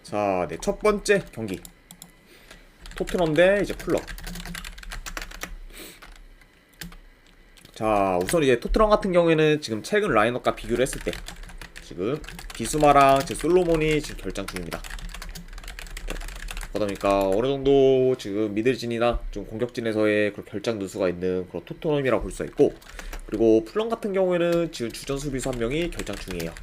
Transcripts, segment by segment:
자, 네, 첫 번째 경기 토트넘 대 이제 풀럼. 자, 우선 이제 토트넘 같은 경우에는 지금 최근 라인업과 비교를 했을 때 지금 비수마랑 지금 솔로몬이 지금 결장 중입니다. 그러다 보니까 어느 정도 지금 미들진이나 좀 공격진에서의 그런 결장 누수가 있는 그런 토트넘이라고 볼 수 있고, 그리고 풀럼 같은 경우에는 지금 주전 수비수 한 명이 결장 중이에요.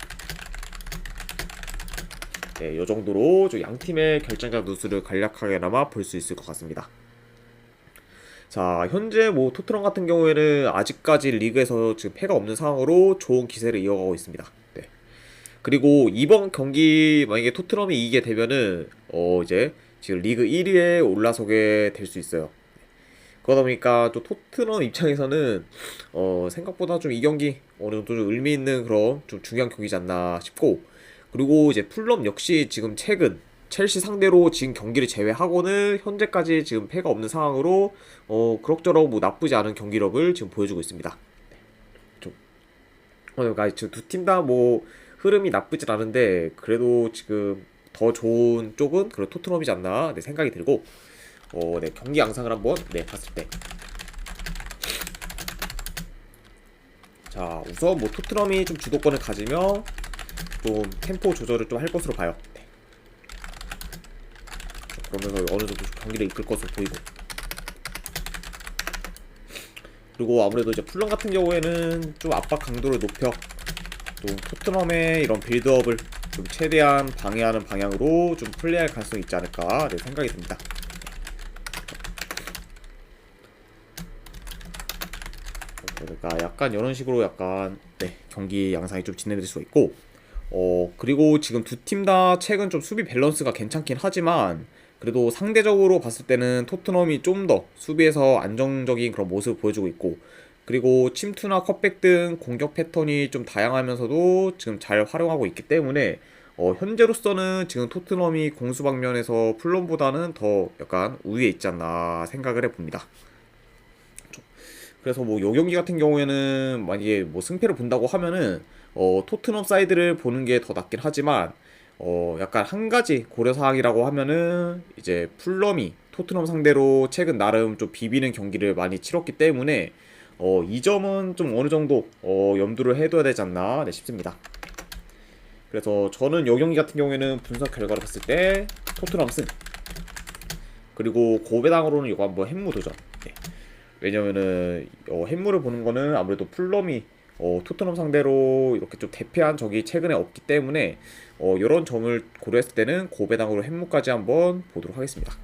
네, 요 정도로 양 팀의 결장자 누수를 간략하게나마 볼 수 있을 것 같습니다. 자, 현재 뭐 토트넘 같은 경우에는 아직까지 리그에서 지금 패가 없는 상황으로 좋은 기세를 이어가고 있습니다. 네. 그리고 이번 경기 만약에 토트넘이 이기게 되면은 이제 지금 리그 1위에 올라서게 될 수 있어요. 그러다 보니까 또 토트넘 입장에서는 생각보다 좀 이 경기 어느 정도 좀 의미 있는 그런 좀 중요한 경기지 않나 싶고, 그리고 이제 풀럼 역시 지금 최근 첼시 상대로 지금 경기를 제외하고는 현재까지 지금 패가 없는 상황으로 그럭저럭 뭐 나쁘지 않은 경기력을 지금 보여주고 있습니다. 좀 그러니까 지금 두 팀 다 뭐 흐름이 나쁘진 않은데 그래도 지금 더 좋은 쪽은 그런 토트넘이지 않나 생각이 들고, 네, 경기 양상을 한번 봤을 때, 자, 우선 뭐 토트넘이 좀 주도권을 가지며 좀 템포 조절을 좀 할 것으로 봐요. 네. 그러면서 어느 정도 경기를 이끌 것으로 보이고, 그리고 아무래도 이제 풀럼 같은 경우에는 좀 압박 강도를 높여 좀 토트넘의 이런 빌드업을 좀 최대한 방해하는 방향으로 좀 플레이할 가능성이 있지 않을까 생각이 듭니다. 그러니까 약간 이런 식으로 약간 경기 양상이 좀 진행될 수가 있고, 그리고 지금 두 팀 다 최근 좀 수비 밸런스가 괜찮긴 하지만 그래도 상대적으로 봤을 때는 토트넘이 좀 더 수비에서 안정적인 그런 모습을 보여주고 있고, 그리고 침투나 컷백 등 공격 패턴이 좀 다양하면서도 지금 잘 활용하고 있기 때문에 현재로서는 지금 토트넘이 공수 방면에서 풀럼보다는 더 약간 우위에 있지 않나 생각을 해봅니다. 그래서 뭐 요 경기 같은 경우에는 만약에 뭐 승패를 본다고 하면은 토트넘 사이드를 보는 게 더 낫긴 하지만 약간 한 가지 고려 사항이라고 하면은 이제 풀럼이 토트넘 상대로 최근 나름 좀 비비는 경기를 많이 치렀기 때문에 이 점은 좀 어느 정도 염두를 해둬야 되지 않나 싶습니다. 그래서 저는 요 경기 같은 경우에는 분석 결과를 봤을 때 토트넘 승, 그리고 고배당으로는 이거 한번 햄무 도전. 네. 왜냐면은 햄무를 보는 거는 아무래도 풀럼이 토트넘 상대로 이렇게 좀 대패한 적이 최근에 없기 때문에 이런 점을 고려했을 때는 고배당으로 햄무까지 한번 보도록 하겠습니다.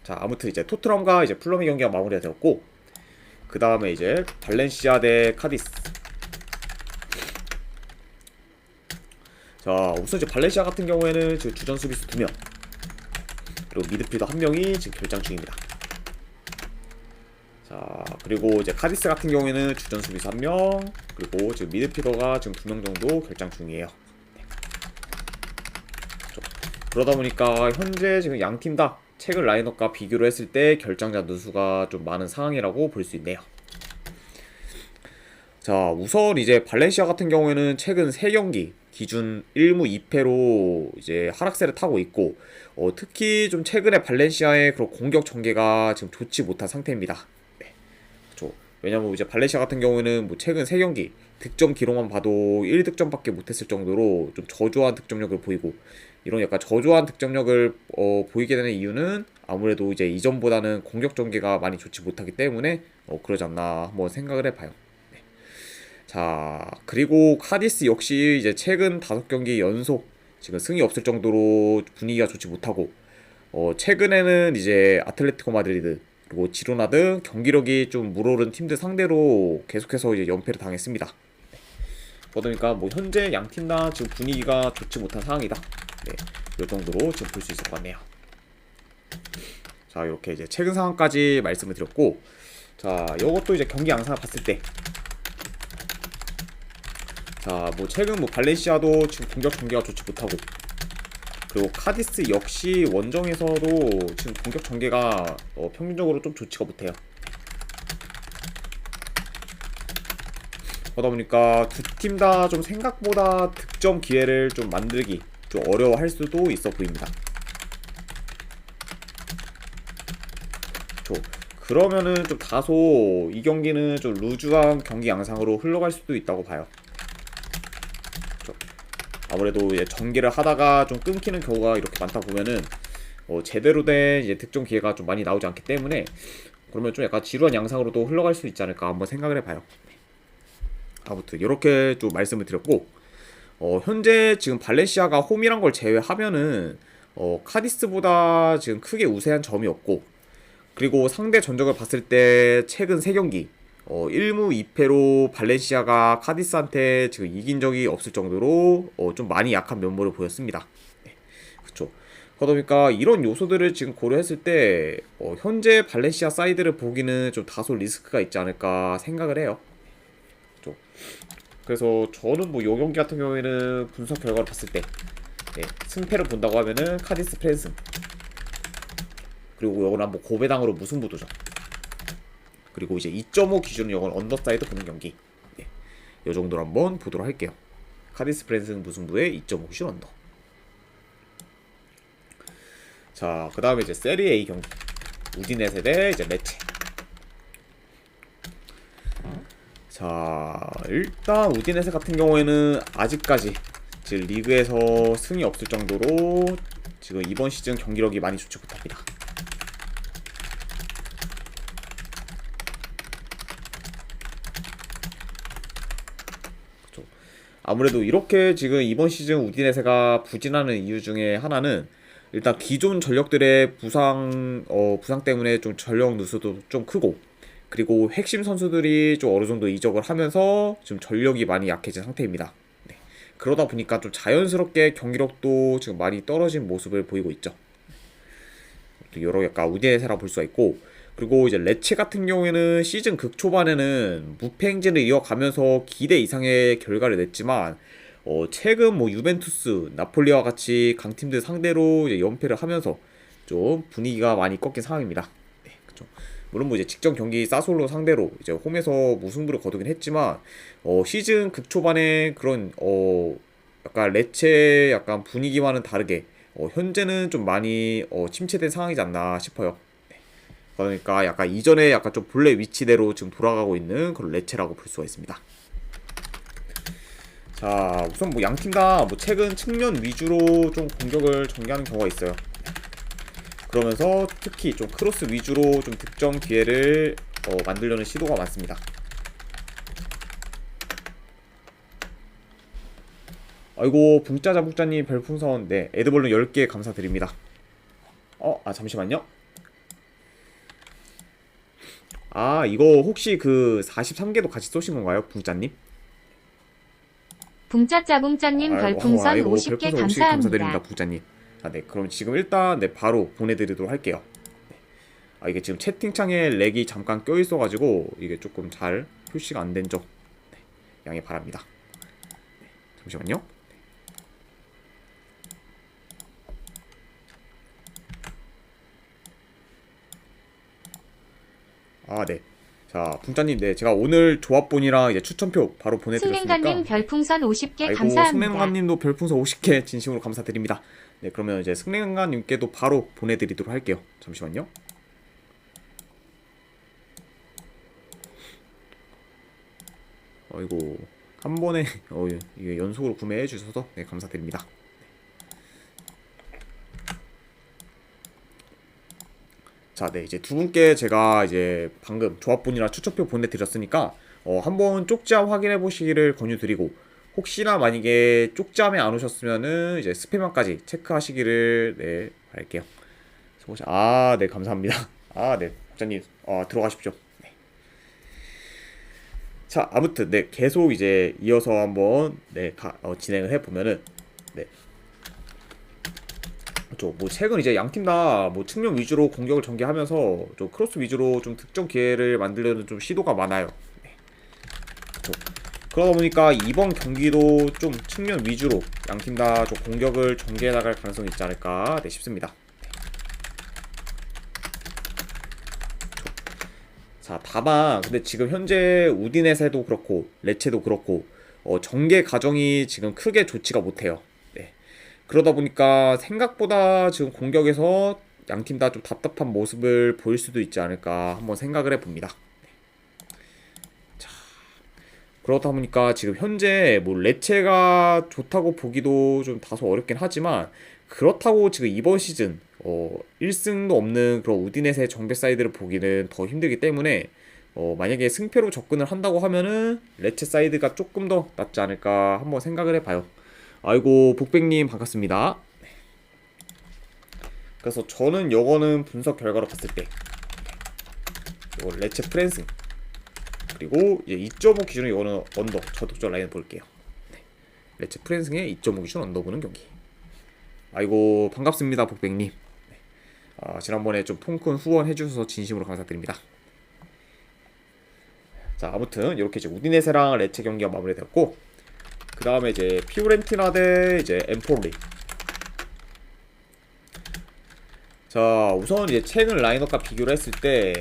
자, 아무튼 이제 토트넘과 이제 풀럼의 경기가 마무리가 되었고, 그 다음에 이제 발렌시아 대 카디스. 자, 우선 이제 발렌시아 같은 경우에는 지금 주전 수비수 2명, 그리고 미드필더 1명이 지금 결장 중입니다. 자, 그리고 이제 카디스 같은 경우에는 주전 수비수 1명, 그리고 지금 미드필더가 지금 2명 정도 결장 중이에요. 네. 그러다 보니까 현재 지금 양 팀 다 최근 라인업과 비교를 했을 때 결장자 누수가 좀 많은 상황이라고 볼 수 있네요. 자, 우선 이제 발렌시아 같은 경우에는 최근 3경기 기준 1무 2패로 이제 하락세를 타고 있고, 특히 좀 최근에 발렌시아의 그런 공격 전개가 지금 좋지 못한 상태입니다. 왜냐면 이제 발렌시아 같은 경우에는 뭐 최근 3경기 득점 기록만 봐도 1득점밖에 못했을 정도로 좀 저조한 득점력을 보이고, 이런 약간 저조한 득점력을 보이게 되는 이유는 아무래도 이제 이전보다는 공격 전개가 많이 좋지 못하기 때문에 그러지 않나 한번 생각을 해봐요. 네. 자, 그리고 카디스 역시 이제 최근 5경기 연속 지금 승이 없을 정도로 분위기가 좋지 못하고, 최근에는 이제 아틀레티코 마드리드 그리고 지로나 등 경기력이 좀 물오른 팀들 상대로 계속해서 이제 연패를 당했습니다. 그러니까 뭐 현재 양 팀 다 지금 분위기가 좋지 못한 상황이다. 네, 이 정도로 지금 볼 수 있을 것 같네요. 자, 이렇게 이제 최근 상황까지 말씀을 드렸고, 자, 이것도 이제 경기 양상을 봤을 때, 자, 뭐 최근 뭐 발렌시아도 지금 공격 전개가 좋지 못하고, 그리고 카디스 역시 원정에서도 지금 공격 전개가 평균적으로 좀 좋지가 못해요. 그러다 보니까 두 팀 다 좀 생각보다 득점 기회를 좀 만들기 좀 어려워할 수도 있어 보입니다. 그러면은 좀 다소 이 경기는 좀 루즈한 경기 양상으로 흘러갈 수도 있다고 봐요. 아무래도 이제 전개를 하다가 좀 끊기는 경우가 이렇게 많다 보면은 제대로 된 이제 득점 기회가 좀 많이 나오지 않기 때문에 그러면 좀 약간 지루한 양상으로도 흘러갈 수 있지 않을까 한번 생각을 해봐요. 아무튼 이렇게 좀 말씀을 드렸고 현재 지금 발렌시아가 홈이란 걸 제외하면은 카디스보다 지금 크게 우세한 점이 없고, 그리고 상대 전적을 봤을 때 최근 3경기 1무 2패로 발렌시아가 카디스한테 지금 이긴 적이 없을 정도로 좀 많이 약한 면모를 보였습니다. 네, 그렇죠. 그러다 보니까 이런 요소들을 지금 고려했을 때 현재 발렌시아 사이드를 보기는 좀 다소 리스크가 있지 않을까 생각을 해요. 그렇죠. 그래서 저는 뭐 요 경기 같은 경우에는 분석 결과를 봤을 때 승패를 본다고 하면은 카디스 프랜승, 그리고 이거는 뭐 고배당으로 무승부도죠. 그리고 이제 2.5 기준으로 이건 언더사이드 보는 경기, 이 정도로 한번 보도록 할게요. 카디스 프랜승 무승부의 2.5 기준 언더. 자, 그 다음에 이제 세리 A 경기, 우디네세 대 이제 레체. 자, 일단 우디네세 같은 경우에는 아직까지 지금 리그에서 승이 없을 정도로 지금 이번 시즌 경기력이 많이 좋지 못합니다. 그렇죠. 아무래도 이렇게 지금 이번 시즌 우디네세가 부진하는 이유 중에 하나는 일단 기존 전력들의 부상 때문에 좀 전력 누수도 좀 크고, 그리고 핵심 선수들이 좀 어느 정도 이적을 하면서 지금 전력이 많이 약해진 상태입니다. 네. 그러다 보니까 좀 자연스럽게 경기력도 지금 많이 떨어진 모습을 보이고 있죠. 여러 약간 우디네세라 볼 수가 있고, 그리고 이제 레체 같은 경우에는 시즌 극초반에는 무패 행진을 이어가면서 기대 이상의 결과를 냈지만 최근 뭐 유벤투스, 나폴리와 같이 강팀들 상대로 이제 연패를 하면서 좀 분위기가 많이 꺾인 상황입니다. 네, 그렇죠. 물론 뭐 이제 직전 경기 사솔로 상대로 이제 홈에서 무승부를 거두긴 했지만 시즌 극초반에 그런 약간 레체 약간 분위기와는 다르게 현재는 좀 많이 침체된 상황이지 않나 싶어요. 네. 그러니까 약간 이전에 약간 좀 본래 위치대로 지금 돌아가고 있는 그런 레체라고 볼 수가 있습니다. 자, 우선 뭐 양팀 다 뭐 최근 측면 위주로 좀 공격을 전개하는 경우가 있어요. 그러면서 특히 좀 크로스 위주로 좀 득점 기회를 만들려는 시도가 많습니다. 아이고, 붕짜자북자님 별풍선 네 에드벌룬 10개 감사드립니다. 잠시만요. 이거 혹시 그 43개도 같이 쏘신 건가요, 붕짜님? 붕짜짜붕짜님 별풍선 50개 감사합니다. 감사드립니다, 붕짜님. 네, 그럼 지금 일단 바로 보내드리도록 할게요. 네. 이게 지금 채팅창에 렉이 잠깐 껴있어가지고 이게 조금 잘 표시가 안 된 점 양해 바랍니다. 네, 잠시만요. 네. 자, 붕짜님, 네, 제가 오늘 조합본이랑 이제 추천표 바로 보내드렸으니까. 승랭가님 별풍선 50개 감사합니다. 승랭가님도 별풍선 50개 진심으로 감사드립니다. 네, 그러면 이제 승랭가님께도 바로 보내드리도록 할게요. 잠시만요. 이거 한 번에 이게 연속으로 구매해 주셔서 네, 감사드립니다. 자, 네, 이제 두 분께 제가 이제 방금 조합본이랑 추천표 보내드렸으니까 한번 쪽지함 확인해 보시기를 권유드리고, 혹시나 만약에 쪽지함에 안 오셨으면은 이제 스팸함까지 체크하시기를 네 바랄게요. 네, 감사합니다. 네, 국장님 들어가십시오. 네. 자, 아무튼 네, 계속 이제 이어서 한번 네 진행을 해 보면은 네. 뭐 최근 이제 양팀 다 뭐 측면 위주로 공격을 전개하면서 좀 크로스 위주로 좀 득점 기회를 만들려는 좀 시도가 많아요. 네. 그러다 보니까 이번 경기도 좀 측면 위주로 양팀 다 좀 공격을 전개해 나갈 가능성이 있지 않을까 싶습니다. 네. 자, 다만 근데 지금 현재 우디네세도 그렇고 레체도 그렇고 전개 과정이 지금 크게 좋지가 못해요. 그러다 보니까 생각보다 지금 공격에서 양팀 다 좀 답답한 모습을 보일 수도 있지 않을까 한번 생각을 해봅니다. 자, 그러다 보니까 지금 현재 뭐 레체가 좋다고 보기도 좀 다소 어렵긴 하지만 그렇다고 지금 이번 시즌 1승도 없는 그런 우디네세 정배 사이드를 보기는 더 힘들기 때문에 만약에 승패로 접근을 한다고 하면은 레체 사이드가 조금 더 낫지 않을까 한번 생각을 해봐요. 아이고 복백님 반갑습니다. 그래서 저는 요거는 분석 결과로 봤을 때 요거 레체 프랜승 그리고 이제 2.5 기준으로 이거는 언더 저독적 라인 볼게요. 레체 프랜승의 2.5 기준 언더 보는 경기. 아이고 반갑습니다 복백님. 지난번에 좀 통큰 후원해주셔서 진심으로 감사드립니다. 자 아무튼 이렇게 이제 우디네세랑 레체 경기가 마무리되었고 그 다음에 이제 피오렌티나 대 이제 엠폴리. 자 우선 이제 최근 라인업과 비교를 했을 때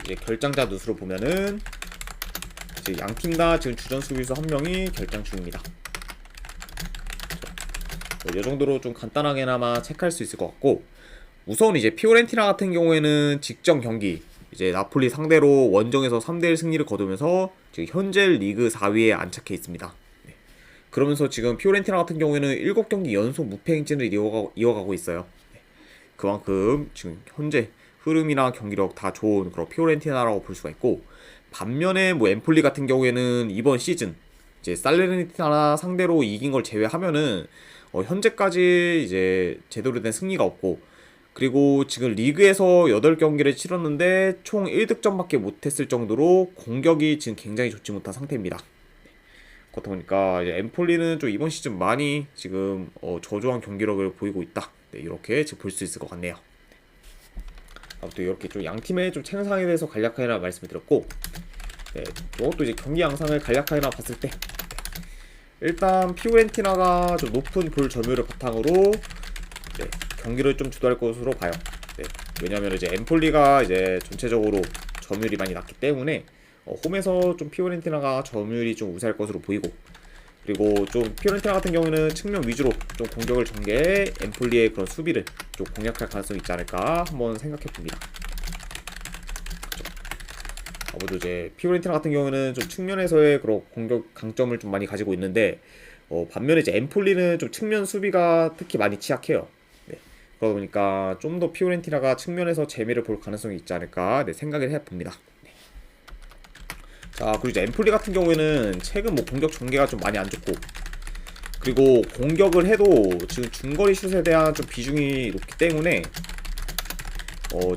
이제 결장자 누수로 보면은 이제 양팀 다 지금 주전 수비수 한 명이 결장 중입니다. 이 정도로 좀 간단하게나마 체크할 수 있을 것 같고 우선 이제 피오렌티나 같은 경우에는 직전 경기 이제 나폴리 상대로 원정에서 3대1 승리를 거두면서 지금 현재 리그 4위에 안착해 있습니다. 네. 그러면서 지금 피오렌티나 같은 경우에는 7경기 연속 무패 행진을 이어가고 있어요. 네. 그만큼 지금 현재 흐름이나 경기력 다 좋은 그런 피오렌티나라고 볼 수가 있고 반면에 뭐 엠폴리 같은 경우에는 이번 시즌 이제 살레르니타나 상대로 이긴 걸 제외하면은 현재까지 이제 제대로 된 승리가 없고 그리고 지금 리그에서 8경기를 치렀는데 총 1득점밖에 못했을 정도로 공격이 지금 굉장히 좋지 못한 상태입니다. 그렇다 보니까 이제 엠폴리는 좀 이번 시즌 많이 지금 저조한 경기력을 보이고 있다. 네, 이렇게 지금 볼 수 있을 것 같네요. 아무튼 이렇게 좀 양팀의 좀 최상에 대해서 간략하게나 말씀을 드렸고 네, 이것도 이제 경기 양상을 간략하게나 봤을 때 일단 피오렌티나가 좀 높은 볼 점유율을 바탕으로 네, 경기를 좀 주도할 것으로 봐요. 네, 왜냐하면 이제 엠폴리가 이제 전체적으로 점유율이 많이 낮기 때문에 홈에서 좀 피오렌티나가 점유율이 좀 우세할 것으로 보이고 그리고 좀 피오렌티나 같은 경우는 측면 위주로 좀 공격을 전개해 엠폴리의 그런 수비를 좀 공략할 가능성이 있지 않을까 한번 생각해 봅니다. 아무래도 이제 피오렌티나 같은 경우는 좀 측면에서의 그런 공격 강점을 좀 많이 가지고 있는데 반면에 이제 엠폴리는 좀 측면 수비가 특히 많이 취약해요. 네. 그러다 보니까 좀 더 피오렌티나가 측면에서 재미를 볼 가능성이 있지 않을까 생각을 해봅니다. 네. 자 그리고 이제 엠폴리 같은 경우에는 최근 뭐 공격 전개가 좀 많이 안 좋고 그리고 공격을 해도 지금 중거리 슛에 대한 좀 비중이 높기 때문에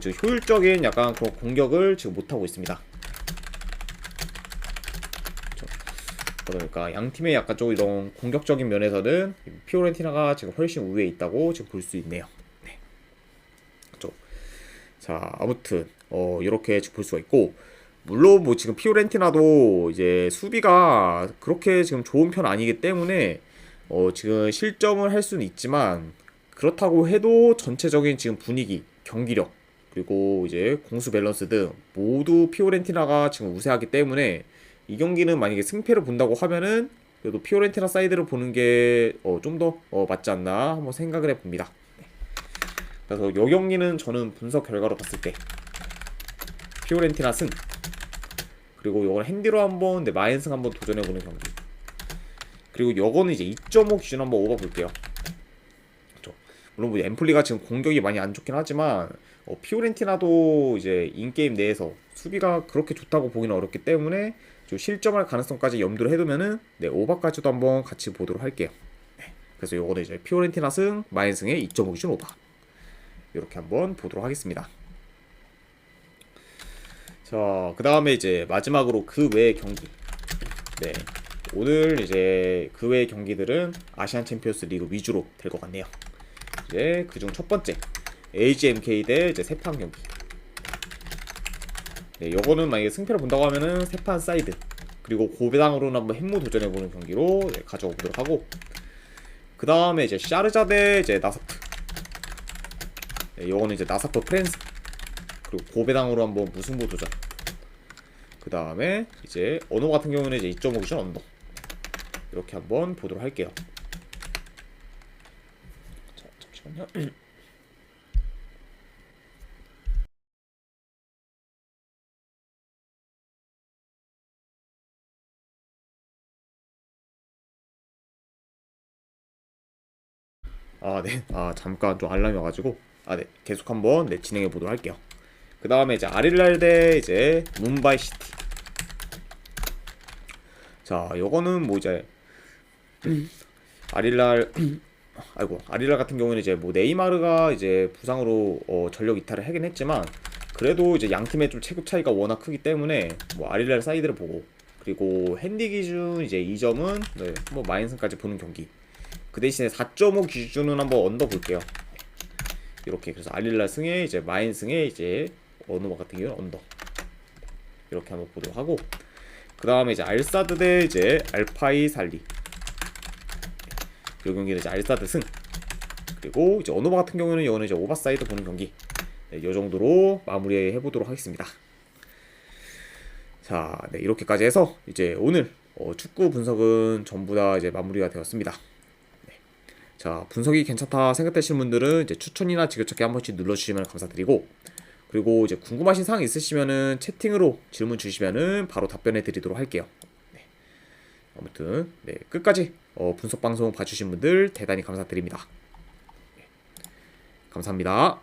지금 효율적인 약간 그런 공격을 지금 못하고 있습니다. 그러니까 양 팀의 약간 좀 이런 공격적인 면에서는 피오렌티나가 지금 훨씬 우위에 있다고 지금 볼 수 있네요. 네. 그렇죠. 자 아무튼 이렇게 지금 볼 수가 있고 물론 뭐 지금 피오렌티나도 이제 수비가 그렇게 지금 좋은 편 아니기 때문에 지금 실점을 할 수는 있지만 그렇다고 해도 전체적인 지금 분위기, 경기력 그리고 이제 공수 밸런스 등 모두 피오렌티나가 지금 우세하기 때문에 이 경기는 만약에 승패를 본다고 하면은 그래도 피오렌티나 사이드를 보는 게 좀 더 맞지 않나 한번 생각을 해봅니다. 네. 그래서 이 경기는 저는 분석 결과로 봤을 때 피오렌티나 승 그리고 이건 핸디로 한번 마인승 한번 도전해보는 경기 그리고 이거는 이제 2.5 기준 한번 오버볼게요. 그렇죠. 물론 뭐 엠플리가 지금 공격이 많이 안 좋긴 하지만 피오렌티나도 이제 인게임 내에서 수비가 그렇게 좋다고 보기는 어렵기 때문에 좀 실점할 가능성까지 염두를 해두면은 오버까지도 한번 같이 보도록 할게요. 네. 그래서 요거는 이제 피오렌티나 승, 마인승의 2.5 기준 오버 이렇게 한번 보도록 하겠습니다. 자, 그 다음에 이제 마지막으로 그 외의 경기. 네. 오늘 이제 그 외의 경기들은 아시안 챔피언스 리그 위주로 될 것 같네요. 이제 그중 첫 번째 AGMK 대 이제 세판 경기. 네, 요거는 만약에 승패를 본다고 하면은 세판 사이드 그리고 고배당으로는 한번 햄무 도전해보는 경기로 가져가 보도록 하고 그 다음에 이제 샤르자 대 이제 나사프. 네, 요거는 이제 나사프 프랜스 그리고 고배당으로 한번 무승부 도전. 그 다음에 이제 언어 같은 경우는 이제 2.5 기준 언더 이렇게 한번 보도록 할게요. 잠시만요. 네. 잠깐 좀 알람이 와가지고. 네. 계속 한번 진행해 보도록 할게요. 그 다음에 이제 아릴랄 대 이제 뭄바이 시티. 자, 요거는 뭐 이제 아릴랄 아릴랄 같은 경우는 이제 뭐 네이마르가 이제 부상으로 전력 이탈을 하긴 했지만 그래도 이제 양 팀의 좀 체급 차이가 워낙 크기 때문에 뭐 아릴랄 사이드를 보고, 그리고 핸디 기준 이제 2점은 뭐 마인슨까지 보는 경기. 그 대신에 4.5 기준은 한번 언더 볼게요. 이렇게 그래서 아릴랄 승에 이제 마인 승에 이제 어느마 같은 경우는 언더. 이렇게 한번 보도록 하고, 그 다음에 이제 알사드 대 이제 알파이 살리. 이 경기는 이제 알사드 승. 그리고 이제 어노바 같은 경우는 이거는 이제 오버사이드 보는 경기. 이 정도로 마무리해 보도록 하겠습니다. 자, 이렇게까지 해서 이제 오늘 축구 분석은 전부 다 이제 마무리가 되었습니다. 자, 분석이 괜찮다 생각되시는 분들은 이제 추천이나 지그찾기 한 번씩 눌러주시면 감사드리고, 그리고 이제 궁금하신 사항 있으시면은 채팅으로 질문 주시면은 바로 답변해 드리도록 할게요. 아무튼 끝까지 분석 방송 봐주신 분들 대단히 감사드립니다. 감사합니다.